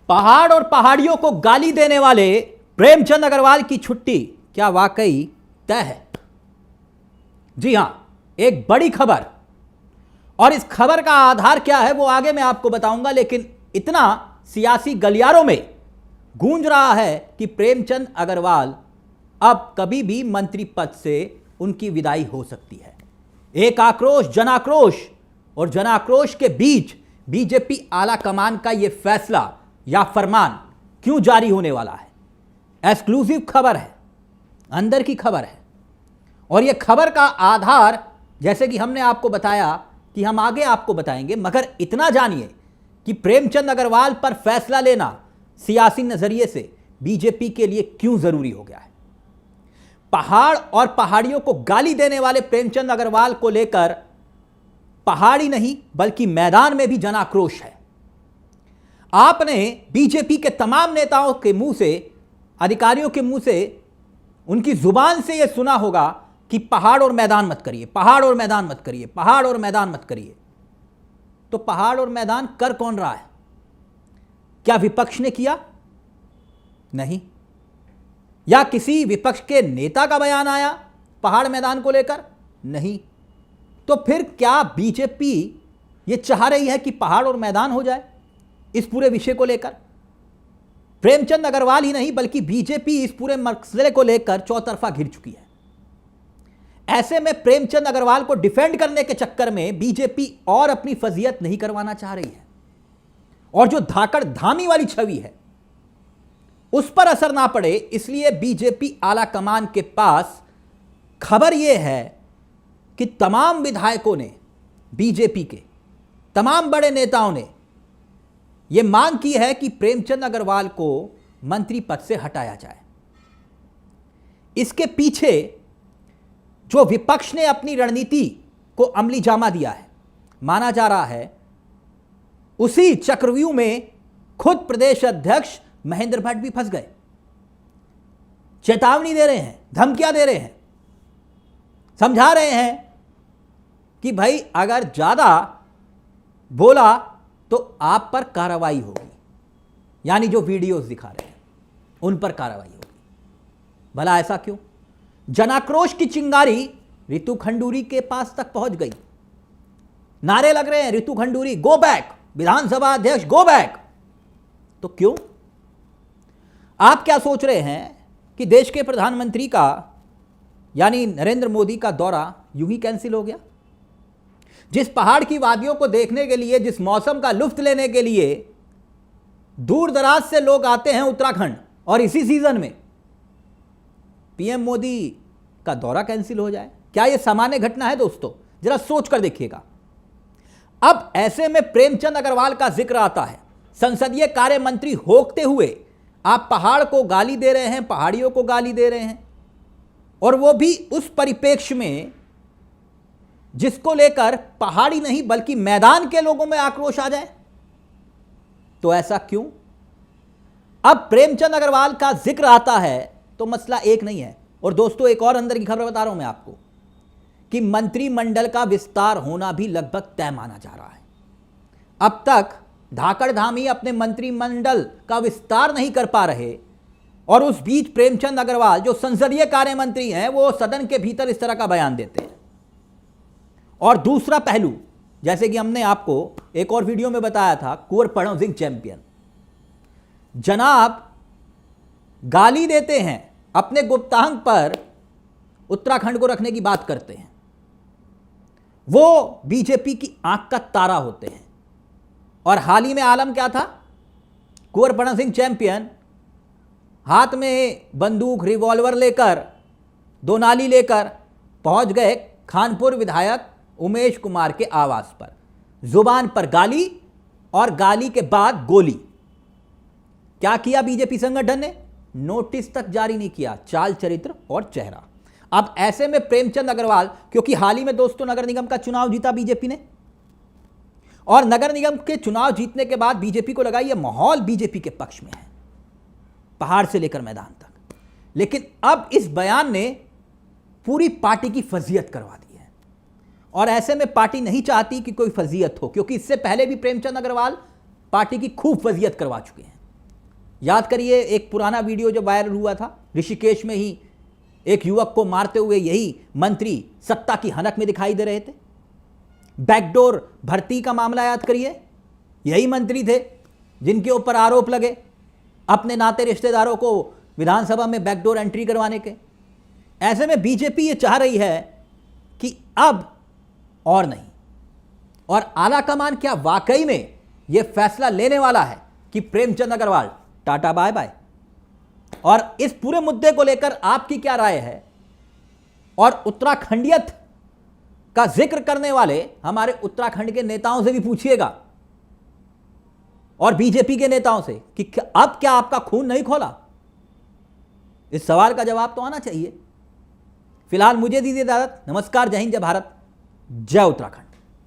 पहाड़ और पहाड़ियों को गाली देने वाले प्रेमचंद अग्रवाल की छुट्टी क्या वाकई तय है? जी हां, एक बड़ी खबर, और इस खबर का आधार क्या है वो आगे मैं आपको बताऊंगा। लेकिन इतना सियासी गलियारों में गूंज रहा है कि प्रेमचंद अग्रवाल अब कभी भी मंत्री पद से उनकी विदाई हो सकती है। एक आक्रोश, जनाक्रोश, और जनाक्रोश के बीच बीजेपी आला कमान का यह फैसला या फरमान क्यों जारी होने वाला है? एक्सक्लूसिव खबर है, अंदर की खबर है। और यह खबर का आधार जैसे कि हमने आपको बताया कि हम आगे आपको बताएंगे, मगर इतना जानिए कि प्रेमचंद अग्रवाल पर फैसला लेना सियासी नजरिए से बीजेपी के लिए क्यों जरूरी हो गया है। पहाड़ और पहाड़ियों को गाली देने वाले प्रेमचंद अग्रवाल को लेकर पहाड़ी नहीं बल्कि मैदान में भी जनाक्रोश है। आपने बीजेपी के तमाम नेताओं के मुंह से, अधिकारियों के मुंह से, उनकी जुबान से यह सुना होगा कि पहाड़ और मैदान मत करिए, पहाड़ और मैदान मत करिए, पहाड़ और मैदान मत करिए। तो पहाड़ और मैदान कर कौन रहा है? क्या विपक्ष ने किया? नहीं। या किसी विपक्ष के नेता का बयान आया पहाड़ मैदान को लेकर? नहीं। तो फिर क्या बीजेपी यह चाह रही है कि पहाड़ और मैदान हो जाए इस पूरे विषय को लेकर? प्रेमचंद अग्रवाल ही नहीं बल्कि बीजेपी इस पूरे मसले को लेकर चौतरफा घिर चुकी है। ऐसे में प्रेमचंद अग्रवाल को डिफेंड करने के चक्कर में बीजेपी और अपनी फजीयत नहीं करवाना चाह रही है, और जो धाकड़ धामी वाली छवि है उस पर असर ना पड़े, इसलिए बीजेपी आला कमान के पास खबर यह है कि तमाम विधायकों ने, बीजेपी के तमाम बड़े नेताओं ने यह मांग की है कि प्रेमचंद अग्रवाल को मंत्री पद से हटाया जाए। इसके पीछे जो विपक्ष ने अपनी रणनीति को अमली जामा दिया है, माना जा रहा है उसी चक्रव्यूह में खुद प्रदेश अध्यक्ष महेंद्र भट्ट भी फंस गए। चेतावनी दे रहे हैं, धमकियां दे रहे हैं, समझा रहे हैं कि भाई अगर ज्यादा बोला तो आप पर कार्रवाई होगी। यानी जो वीडियोस दिखा रहे हैं उन पर कार्रवाई होगी। भला ऐसा क्यों? जनाक्रोश की चिंगारी रितु खंडूरी के पास तक पहुंच गई। नारे लग रहे हैं, रितु खंडूरी गो बैक, विधानसभा अध्यक्ष गो बैक। तो क्यों? आप क्या सोच रहे हैं कि देश के प्रधानमंत्री का यानी नरेंद्र मोदी का दौरा यूं ही कैंसिल हो गया? जिस पहाड़ की वादियों को देखने के लिए, जिस मौसम का लुत्फ लेने के लिए दूर दराज से लोग आते हैं उत्तराखंड, और इसी सीजन में पीएम मोदी का दौरा कैंसिल हो जाए, क्या यह सामान्य घटना है? दोस्तों जरा सोच कर देखिएगा। अब ऐसे में प्रेमचंद अग्रवाल का जिक्र आता है, संसदीय कार्य मंत्री होते हुए आप पहाड़ को गाली दे रहे हैं, पहाड़ियों को गाली दे रहे हैं, और वो भी उस परिप्रेक्ष्य में जिसको लेकर पहाड़ी नहीं बल्कि मैदान के लोगों में आक्रोश आ जाए। तो ऐसा क्यों? अब प्रेमचंद अग्रवाल का जिक्र आता है तो मसला एक नहीं है। और दोस्तों एक और अंदर की खबर बता रहा हूं मैं आपको कि मंत्रिमंडल का विस्तार होना भी लगभग तय माना जा रहा है। अब तक धाकड़ धामी अपने मंत्रिमंडल का विस्तार नहीं कर पा रहे, और उस बीच प्रेमचंद अग्रवाल जो संसदीय कार्य मंत्री हैं वो सदन के भीतर इस तरह का बयान देते हैं। और दूसरा पहलू, जैसे कि हमने आपको एक और वीडियो में बताया था, कुंवर पढ़ो सिंह चैंपियन जनाब गाली देते हैं, अपने गुप्तांग पर उत्तराखंड को रखने की बात करते हैं। वो बीजेपी की आंख का तारा होते हैं। और हाल ही में आलम क्या था? कुंवर पढ़ो सिंह चैंपियन हाथ में बंदूक, रिवॉल्वर लेकर, दो नाली लेकर पहुंच गए खानपुर विधायक उमेश कुमार के आवास पर। जुबान पर गाली और गाली के बाद गोली। क्या किया बीजेपी संगठन ने? नोटिस तक जारी नहीं किया, चाल चरित्र और चेहरा। अब ऐसे में प्रेमचंद अग्रवाल, क्योंकि हाल ही में दोस्तों नगर निगम का चुनाव जीता बीजेपी ने, और नगर निगम के चुनाव जीतने के बाद बीजेपी को लगा यह माहौल बीजेपी के पक्ष में है, पहाड़ से लेकर मैदान तक। लेकिन अब इस बयान ने पूरी पार्टी की फजीयत करवा दी है, और ऐसे में पार्टी नहीं चाहती कि कोई फजीयत हो, क्योंकि इससे पहले भी प्रेमचंद अग्रवाल पार्टी की खूब फजीयत करवा चुके हैं। याद करिए एक पुराना वीडियो जो वायरल हुआ था, ऋषिकेश में ही एक युवक को मारते हुए यही मंत्री सत्ता की हनक में दिखाई दे रहे थे। बैकडोर भर्ती का मामला याद करिए, यही मंत्री थे जिनके ऊपर आरोप लगे अपने नाते रिश्तेदारों को विधानसभा में बैकडोर एंट्री करवाने के। ऐसे में बीजेपी ये चाह रही है कि अब और नहीं, और आला कमान क्या वाकई में ये फैसला लेने वाला है कि Premchand Agarwal tata bye bye? और इस पूरे मुद्दे को लेकर आपकी क्या राय है? और उत्तराखंडियत का जिक्र करने वाले हमारे उत्तराखंड के नेताओं से भी पूछिएगा और बीजेपी के नेताओं से कि अब क्या आपका खून नहीं खोला? इस सवाल का जवाब तो आना चाहिए। फिलहाल मुझे दीजिए इजाजत। नमस्कार, जय हिंद, जय भारत, जय उत्तराखंड।